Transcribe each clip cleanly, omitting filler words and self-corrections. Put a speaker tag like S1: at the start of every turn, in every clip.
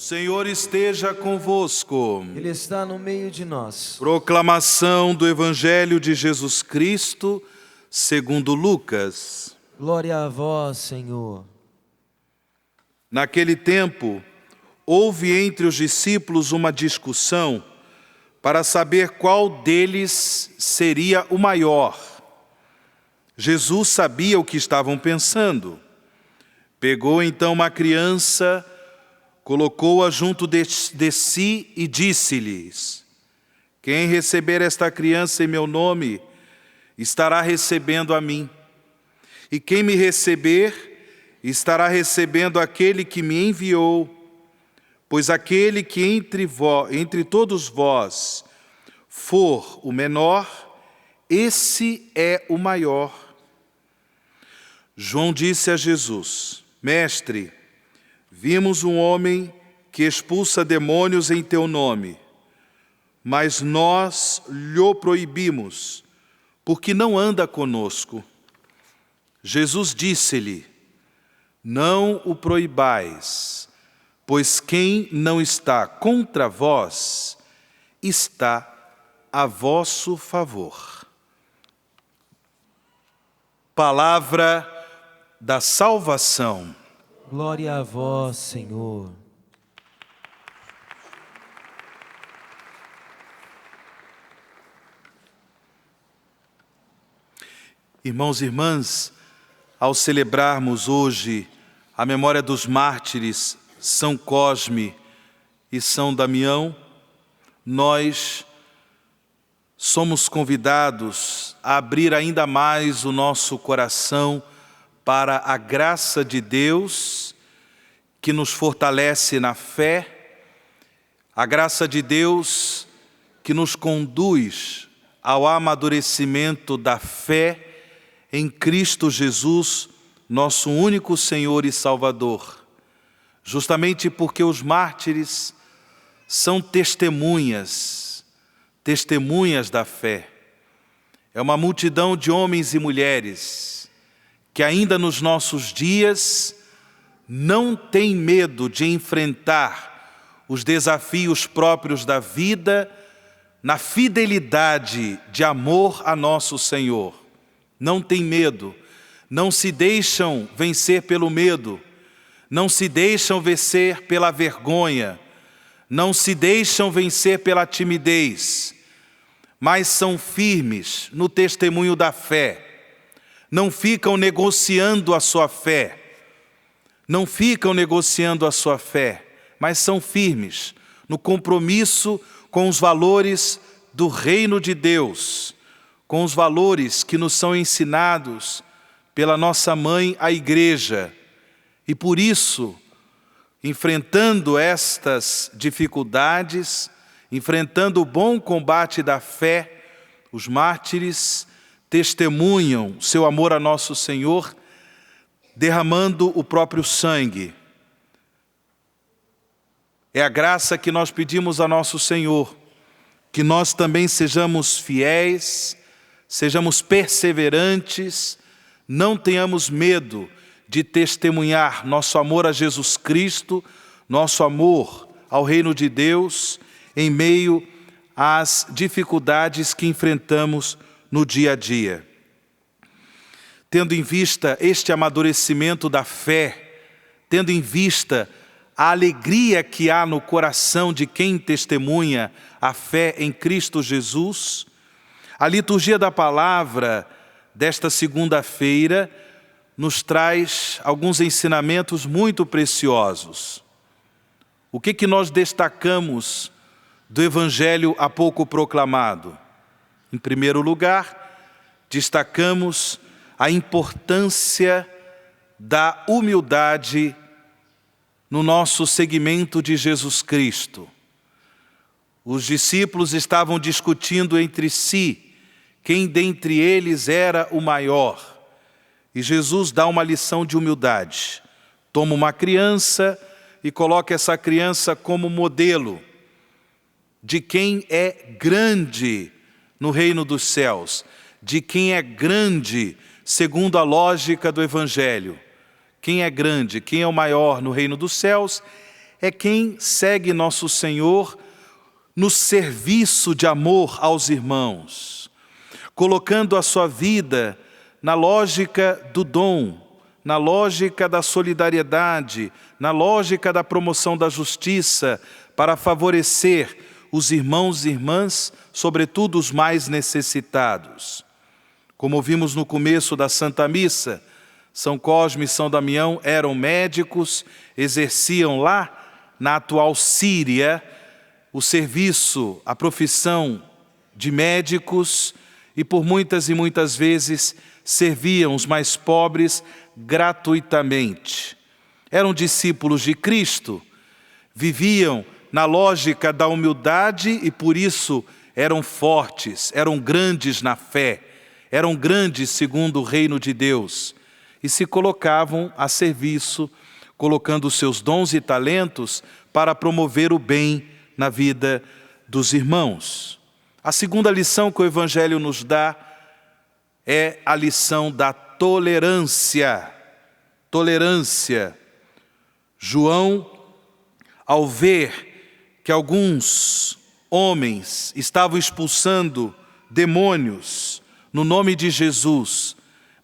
S1: Senhor esteja convosco.
S2: Ele está no meio de nós.
S1: Proclamação do Evangelho de Jesus Cristo, segundo Lucas.
S2: Glória a vós, Senhor.
S1: Naquele tempo, houve entre os discípulos uma discussão para saber qual deles seria o maior. Jesus sabia o que estavam pensando. Pegou então uma criança, colocou-a junto de si e disse-lhes: quem receber esta criança em meu nome, estará recebendo a mim. E quem me receber, estará recebendo aquele que me enviou. Pois aquele que entre todos vós for o menor, esse é o maior. João disse a Jesus: Mestre, vimos um homem que expulsa demônios em teu nome, mas nós lhe proibimos, porque não anda conosco. Jesus disse-lhe: não o proibais, pois quem não está contra vós, está a vosso favor. Palavra da salvação.
S2: Glória a vós, Senhor.
S1: Irmãos e irmãs, ao celebrarmos hoje a memória dos mártires São Cosme e São Damião, nós somos convidados a abrir ainda mais o nosso coração para a graça de Deus que nos fortalece na fé, a graça de Deus que nos conduz ao amadurecimento da fé em Cristo Jesus, nosso único Senhor e Salvador. Justamente porque os mártires são testemunhas da fé. É uma multidão de homens e mulheres que ainda nos nossos dias não tem medo de enfrentar os desafios próprios da vida na fidelidade de amor a nosso Senhor. Não tem medo, não se deixam vencer pelo medo, não se deixam vencer pela vergonha, não se deixam vencer pela timidez, mas são firmes no testemunho da fé. Não ficam negociando a sua fé, mas são firmes no compromisso com os valores do reino de Deus, com os valores que nos são ensinados pela nossa mãe, a Igreja. E por isso, enfrentando estas dificuldades, enfrentando o bom combate da fé, os mártires testemunham seu amor a nosso Senhor, derramando o próprio sangue. É a graça que nós pedimos a nosso Senhor, que nós também sejamos fiéis, sejamos perseverantes, não tenhamos medo de testemunhar nosso amor a Jesus Cristo, nosso amor ao reino de Deus, em meio às dificuldades que enfrentamos no dia a dia. Tendo em vista este amadurecimento da fé, tendo em vista a alegria que há no coração de quem testemunha a fé em Cristo Jesus, a liturgia da palavra desta segunda-feira nos traz alguns ensinamentos muito preciosos. O que nós destacamos do Evangelho há pouco proclamado? Em primeiro lugar, destacamos a importância da humildade no nosso seguimento de Jesus Cristo. Os discípulos estavam discutindo entre si quem dentre eles era o maior. E Jesus dá uma lição de humildade. Toma uma criança e coloca essa criança como modelo de quem é grande no reino dos céus, de quem é grande segundo a lógica do Evangelho. Quem é grande, quem é o maior no reino dos céus é quem segue nosso Senhor no serviço de amor aos irmãos, colocando a sua vida na lógica do dom, na lógica da solidariedade, na lógica da promoção da justiça, para favorecer os irmãos e irmãs, sobretudo os mais necessitados. Como vimos no começo da Santa Missa, São Cosme e São Damião eram médicos, exerciam lá, na atual Síria, o serviço, a profissão de médicos e por muitas e muitas vezes serviam os mais pobres gratuitamente. Eram discípulos de Cristo, viviam na lógica da humildade e por isso eram fortes, eram grandes na fé, eram grandes segundo o reino de Deus e se colocavam a serviço, colocando seus dons e talentos para promover o bem na vida dos irmãos. A segunda lição que o Evangelho nos dá é a lição da tolerância. Tolerância. João, ao ver que alguns homens estavam expulsando demônios no nome de Jesus,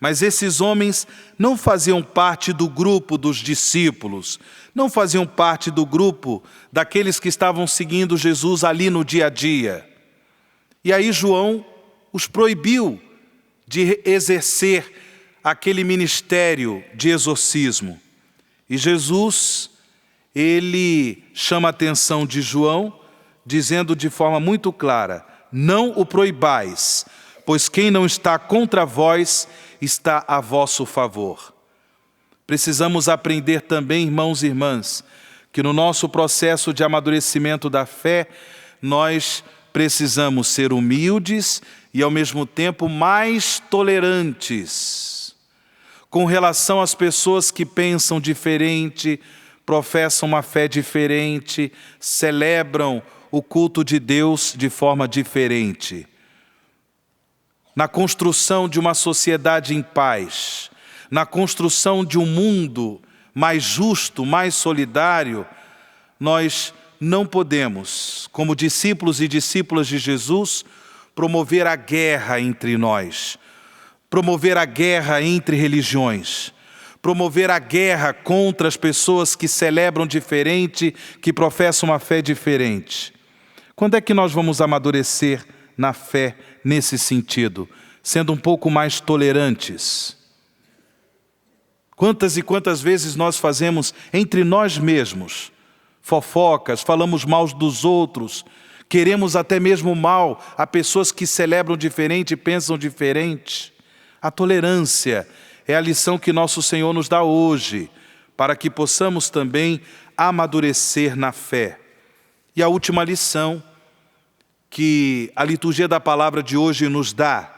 S1: mas esses homens não faziam parte do grupo dos discípulos, não faziam parte do grupo daqueles que estavam seguindo Jesus ali no dia a dia. E aí João os proibiu de exercer aquele ministério de exorcismo. E Jesus, ele chama a atenção de João, dizendo de forma muito clara: não o proibais, pois quem não está contra vós, está a vosso favor. Precisamos aprender também, irmãos e irmãs, que no nosso processo de amadurecimento da fé, nós precisamos ser humildes e ao mesmo tempo mais tolerantes com relação às pessoas que pensam diferente, professam uma fé diferente, celebram o culto de Deus de forma diferente. Na construção de uma sociedade em paz, na construção de um mundo mais justo, mais solidário, nós não podemos, como discípulos e discípulas de Jesus, promover a guerra entre nós, promover a guerra entre religiões, promover a guerra contra as pessoas que celebram diferente, que professam uma fé diferente. Quando é que nós vamos amadurecer na fé nesse sentido, sendo um pouco mais tolerantes? Quantas e quantas vezes nós fazemos entre nós mesmos fofocas, falamos mal dos outros, queremos até mesmo mal a pessoas que celebram diferente e pensam diferente. A tolerância é a lição que nosso Senhor nos dá hoje, para que possamos também amadurecer na fé. E a última lição que a liturgia da palavra de hoje nos dá,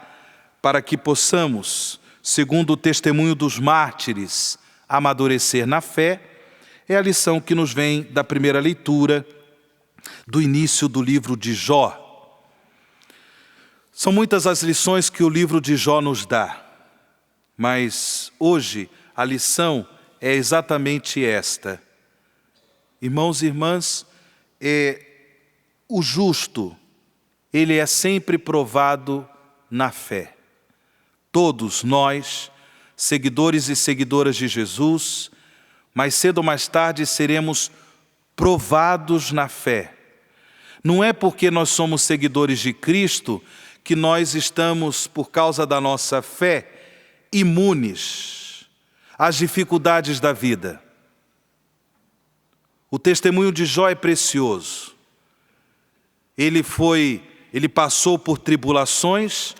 S1: para que possamos, segundo o testemunho dos mártires, amadurecer na fé, é a lição que nos vem da primeira leitura do início do livro de Jó. São muitas as lições que o livro de Jó nos dá, mas hoje a lição é exatamente esta. Irmãos e irmãs, o justo, ele é sempre provado na fé. Todos nós, seguidores e seguidoras de Jesus, mais cedo ou mais tarde seremos provados na fé. Não é porque nós somos seguidores de Cristo que nós estamos, por causa da nossa fé, imunes às dificuldades da vida. O testemunho de Jó é precioso. Ele passou por tribulações,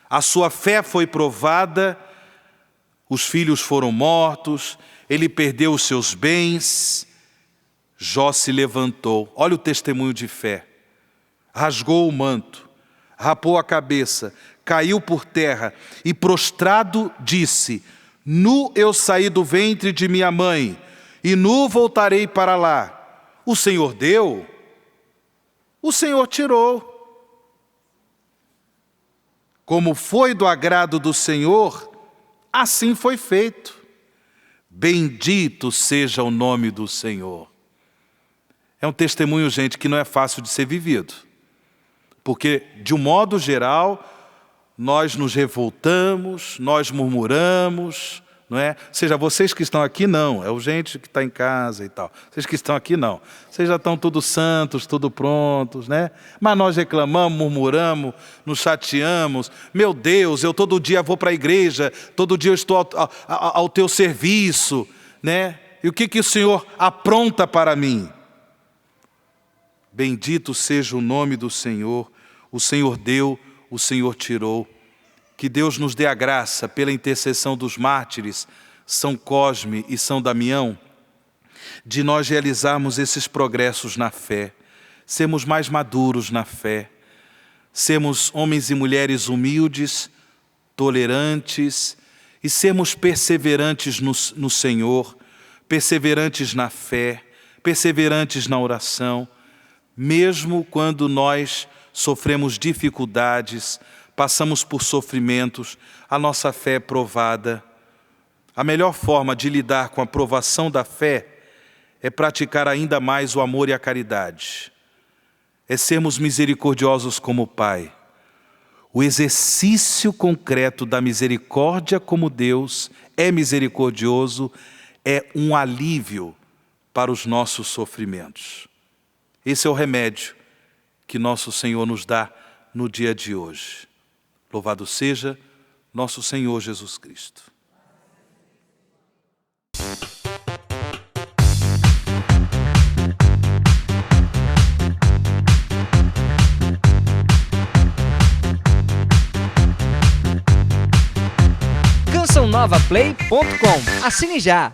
S1: a sua fé foi provada, os filhos foram mortos, ele perdeu os seus bens. Jó se levantou, olha o testemunho de fé, rasgou o manto, rapou a cabeça, caiu por terra e prostrado disse: nu eu saí do ventre de minha mãe e nu voltarei para lá. O Senhor deu, o Senhor tirou. Como foi do agrado do Senhor, assim foi feito. Bendito seja o nome do Senhor. É um testemunho, gente, que não é fácil de ser vivido. Porque, de um modo geral, nós nos revoltamos, nós murmuramos, não é? Ou seja, vocês que estão aqui não, é o gente que está em casa e tal. Vocês que estão aqui não. Vocês já estão todos santos, tudo prontos, né? Mas nós reclamamos, murmuramos, nos chateamos. Meu Deus, eu todo dia vou para a igreja, todo dia eu estou ao teu serviço, né? E o que o Senhor apronta para mim? Bendito seja o nome do Senhor. O Senhor deu, o Senhor tirou. Que Deus nos dê a graça, pela intercessão dos mártires, São Cosme e São Damião, de nós realizarmos esses progressos na fé, sermos mais maduros na fé, sermos homens e mulheres humildes, tolerantes e sermos perseverantes no Senhor, perseverantes na fé, perseverantes na oração, mesmo quando nós sofremos dificuldades, passamos por sofrimentos, a nossa fé é provada. A melhor forma de lidar com a provação da fé é praticar ainda mais o amor e a caridade. É sermos misericordiosos como o Pai. O exercício concreto da misericórdia como Deus é misericordioso, é um alívio para os nossos sofrimentos. Esse é o remédio que nosso Senhor nos dá no dia de hoje. Louvado seja nosso Senhor Jesus Cristo.
S3: cançãonovaplay.com. Assine já!